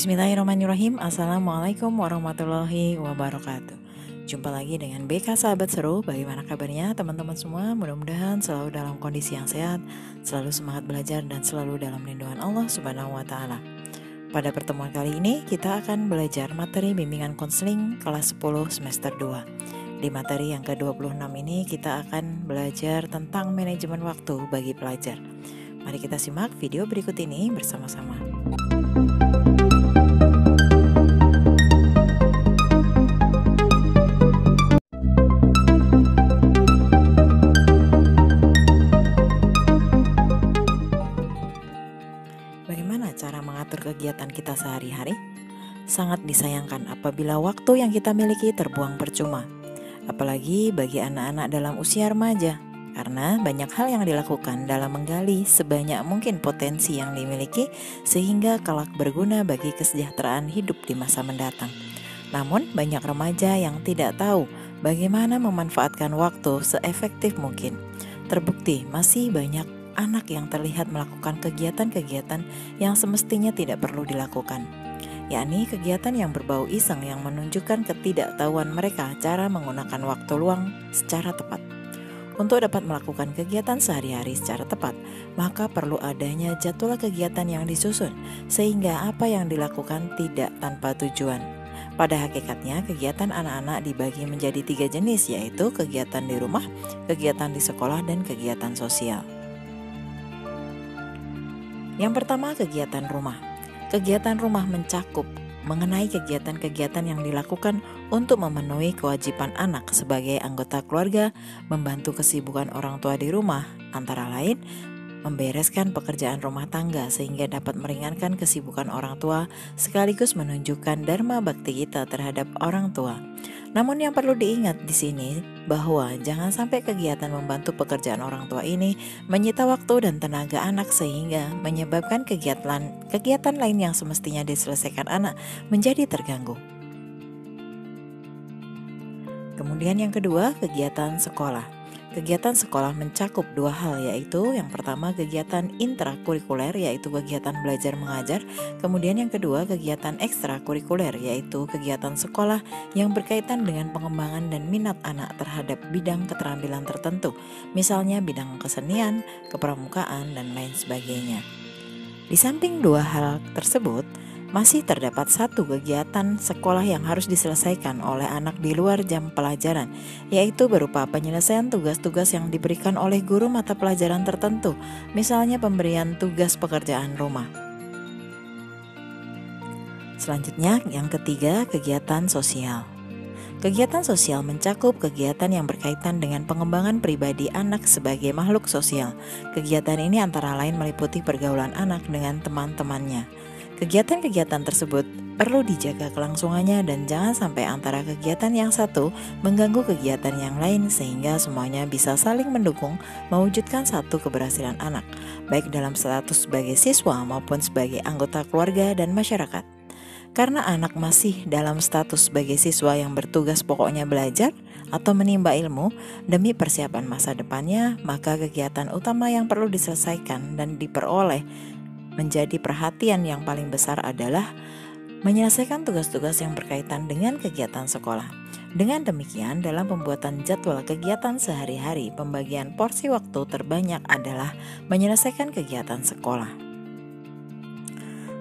Bismillahirrahmanirrahim. Assalamualaikum warahmatullahi wabarakatuh. Jumpa lagi dengan BK Sahabat Seru. Bagaimana kabarnya teman-teman semua? Mudah-mudahan selalu dalam kondisi yang sehat, selalu semangat belajar, dan selalu dalam lindungan Allah Subhanahu wa Ta'ala. Pada pertemuan kali ini kita akan belajar materi bimbingan konseling kelas 10 semester 2. Di materi yang ke-26 ini kita akan belajar tentang manajemen waktu bagi pelajar. Mari kita simak video berikut ini bersama-sama. Bagaimana cara mengatur kegiatan kita sehari-hari? Sangat disayangkan apabila waktu yang kita miliki terbuang percuma, apalagi bagi anak-anak dalam usia remaja, karena banyak hal yang dilakukan dalam menggali sebanyak mungkin potensi yang dimiliki sehingga kelak berguna bagi kesejahteraan hidup di masa mendatang. Namun banyak remaja yang tidak tahu bagaimana memanfaatkan waktu seefektif mungkin. Terbukti masih banyak anak yang terlihat melakukan kegiatan-kegiatan yang semestinya tidak perlu dilakukan, yakni kegiatan yang berbau iseng yang menunjukkan ketidaktahuan mereka cara menggunakan waktu luang secara tepat. Untuk dapat melakukan kegiatan sehari-hari secara tepat, maka perlu adanya jadwal kegiatan yang disusun sehingga apa yang dilakukan tidak tanpa tujuan. Pada hakikatnya, kegiatan anak-anak dibagi menjadi 3 jenis, yaitu kegiatan di rumah, kegiatan di sekolah, dan kegiatan sosial. Yang pertama, kegiatan rumah. Kegiatan rumah mencakup mengenai kegiatan-kegiatan yang dilakukan untuk memenuhi kewajiban anak sebagai anggota keluarga, membantu kesibukan orang tua di rumah, antara lain membereskan pekerjaan rumah tangga sehingga dapat meringankan kesibukan orang tua sekaligus menunjukkan dharma bakti kita terhadap orang tua. Namun yang perlu diingat di sini bahwa jangan sampai kegiatan membantu pekerjaan orang tua ini menyita waktu dan tenaga anak sehingga menyebabkan kegiatan lain yang semestinya diselesaikan anak menjadi terganggu. Kemudian yang kedua, kegiatan sekolah. Kegiatan sekolah mencakup 2 hal, yaitu yang pertama kegiatan intrakurikuler, yaitu kegiatan belajar mengajar. Kemudian yang kedua, kegiatan ekstrakurikuler, yaitu kegiatan sekolah yang berkaitan dengan pengembangan dan minat anak terhadap bidang keterampilan tertentu, misalnya bidang kesenian, kepramukaan, dan lain sebagainya. Di samping 2 hal tersebut, masih terdapat 1 kegiatan sekolah yang harus diselesaikan oleh anak di luar jam pelajaran, yaitu berupa penyelesaian tugas-tugas yang diberikan oleh guru mata pelajaran tertentu, misalnya pemberian tugas pekerjaan rumah. Selanjutnya, yang ketiga, kegiatan sosial. Kegiatan sosial mencakup kegiatan yang berkaitan dengan pengembangan pribadi anak sebagai makhluk sosial. Kegiatan ini antara lain meliputi pergaulan anak dengan teman-temannya. Kegiatan-kegiatan tersebut perlu dijaga kelangsungannya dan jangan sampai antara kegiatan yang satu mengganggu kegiatan yang lain sehingga semuanya bisa saling mendukung mewujudkan satu keberhasilan anak, baik dalam status sebagai siswa maupun sebagai anggota keluarga dan masyarakat. Karena anak masih dalam status sebagai siswa yang bertugas pokoknya belajar atau menimba ilmu demi persiapan masa depannya, maka kegiatan utama yang perlu diselesaikan dan diperoleh menjadi perhatian yang paling besar adalah menyelesaikan tugas-tugas yang berkaitan dengan kegiatan sekolah. Dengan demikian, dalam pembuatan jadwal kegiatan sehari-hari, pembagian porsi waktu terbanyak adalah menyelesaikan kegiatan sekolah.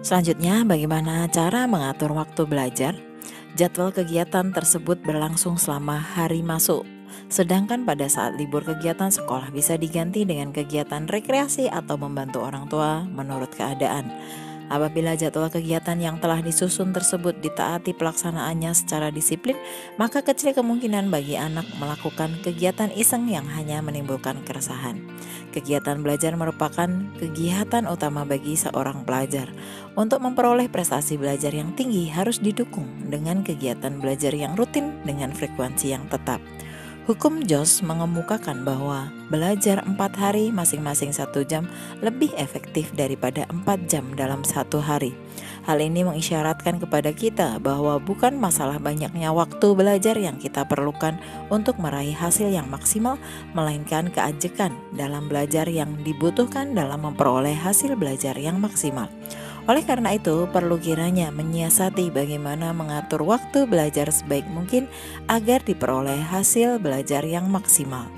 Selanjutnya, bagaimana cara mengatur waktu belajar? Jadwal kegiatan tersebut berlangsung selama hari masuk. Sedangkan pada saat libur kegiatan sekolah bisa diganti dengan kegiatan rekreasi atau membantu orang tua menurut keadaan. Apabila jadwal kegiatan yang telah disusun tersebut ditaati pelaksanaannya secara disiplin, maka kecil kemungkinan bagi anak melakukan kegiatan iseng yang hanya menimbulkan keresahan. Kegiatan belajar merupakan kegiatan utama bagi seorang pelajar. Untuk memperoleh prestasi belajar yang tinggi harus didukung dengan kegiatan belajar yang rutin dengan frekuensi yang tetap. Hukum Jos mengemukakan bahwa belajar 4 hari masing-masing 1 jam lebih efektif daripada 4 jam dalam 1 hari. Hal ini mengisyaratkan kepada kita bahwa bukan masalah banyaknya waktu belajar yang kita perlukan untuk meraih hasil yang maksimal, melainkan keajekan dalam belajar yang dibutuhkan dalam memperoleh hasil belajar yang maksimal. Oleh karena itu, perlu kiranya menyiasati bagaimana mengatur waktu belajar sebaik mungkin agar diperoleh hasil belajar yang maksimal.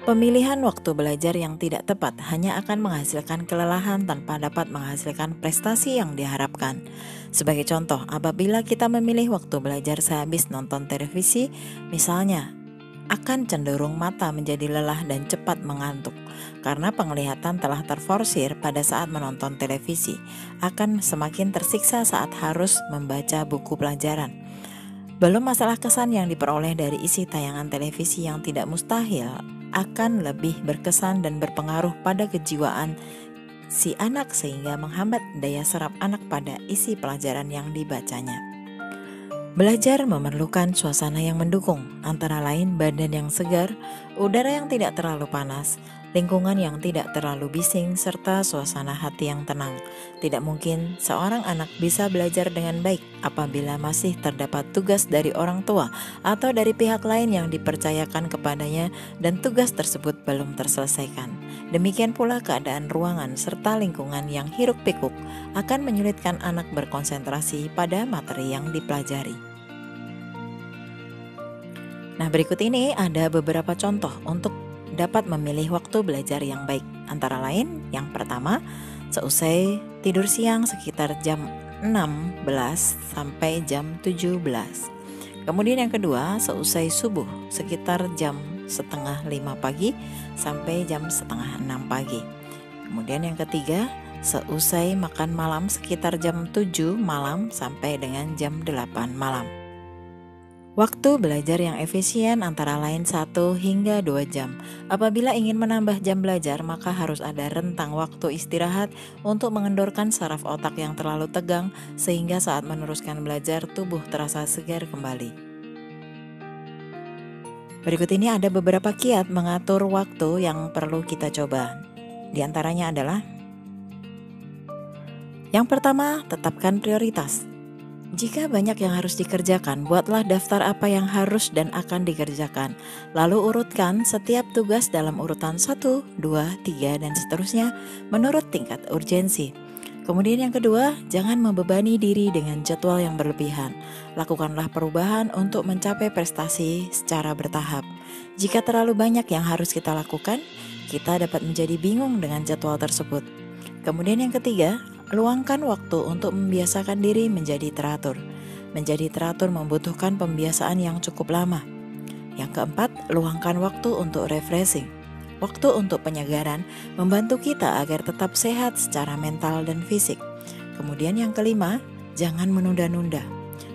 Pemilihan waktu belajar yang tidak tepat hanya akan menghasilkan kelelahan tanpa dapat menghasilkan prestasi yang diharapkan. Sebagai contoh, apabila kita memilih waktu belajar sehabis nonton televisi, misalnya, akan cenderung mata menjadi lelah dan cepat mengantuk karena penglihatan telah terforsir pada saat menonton televisi, akan semakin tersiksa saat harus membaca buku pelajaran. Belum masalah kesan yang diperoleh dari isi tayangan televisi yang tidak mustahil akan lebih berkesan dan berpengaruh pada kejiwaan si anak sehingga menghambat daya serap anak pada isi pelajaran yang dibacanya. Belajar memerlukan suasana yang mendukung, antara lain badan yang segar, udara yang tidak terlalu panas, lingkungan yang tidak terlalu bising, serta suasana hati yang tenang. Tidak mungkin seorang anak bisa belajar dengan baik apabila masih terdapat tugas dari orang tua atau dari pihak lain yang dipercayakan kepadanya dan tugas tersebut belum terselesaikan. Demikian pula keadaan ruangan serta lingkungan yang hiruk-pikuk akan menyulitkan anak berkonsentrasi pada materi yang dipelajari. Nah, berikut ini ada beberapa contoh untuk dapat memilih waktu belajar yang baik. Antara lain, yang pertama, seusai tidur siang sekitar jam 16 sampai jam 17. Kemudian yang kedua, seusai subuh sekitar jam setengah 5 pagi sampai jam setengah 6 pagi. Kemudian yang ketiga, seusai makan malam sekitar jam 7 malam sampai dengan jam 8 malam. Waktu belajar yang efisien antara lain 1 hingga 2 jam. Apabila ingin menambah jam belajar, maka harus ada rentang waktu istirahat untuk mengendorkan saraf otak yang terlalu tegang sehingga saat meneruskan belajar tubuh terasa segar kembali. Berikut ini ada beberapa kiat mengatur waktu yang perlu kita coba. Di antaranya adalah: yang pertama, tetapkan prioritas. Jika banyak yang harus dikerjakan, buatlah daftar apa yang harus dan akan dikerjakan. Lalu urutkan setiap tugas dalam urutan 1, 2, 3, dan seterusnya menurut tingkat urgensi. Kemudian yang kedua, jangan membebani diri dengan jadwal yang berlebihan. Lakukanlah perubahan untuk mencapai prestasi secara bertahap. Jika terlalu banyak yang harus kita lakukan, kita dapat menjadi bingung dengan jadwal tersebut. Kemudian yang ketiga, luangkan waktu untuk membiasakan diri menjadi teratur. Menjadi teratur membutuhkan pembiasaan yang cukup lama. Yang keempat, luangkan waktu untuk refreshing. Waktu untuk penyegaran membantu kita agar tetap sehat secara mental dan fisik. Kemudian yang kelima, jangan menunda-nunda.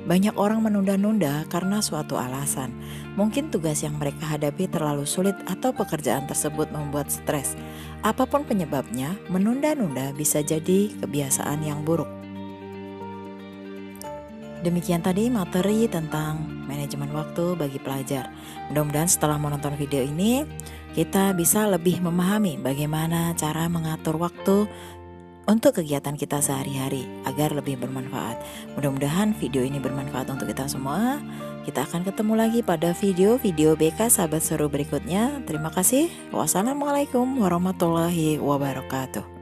Banyak orang menunda-nunda karena suatu alasan. Mungkin tugas yang mereka hadapi terlalu sulit atau pekerjaan tersebut membuat stres. Apapun penyebabnya, menunda-nunda bisa jadi kebiasaan yang buruk. Demikian tadi materi tentang manajemen waktu bagi pelajar. Mudah-mudahan setelah menonton video ini, kita bisa lebih memahami bagaimana cara mengatur waktu untuk kegiatan kita sehari-hari agar lebih bermanfaat. Mudah-mudahan video ini bermanfaat untuk kita semua. Kita akan ketemu lagi pada video-video BK Sahabat Seru berikutnya. Terima kasih. Wassalamualaikum warahmatullahi wabarakatuh.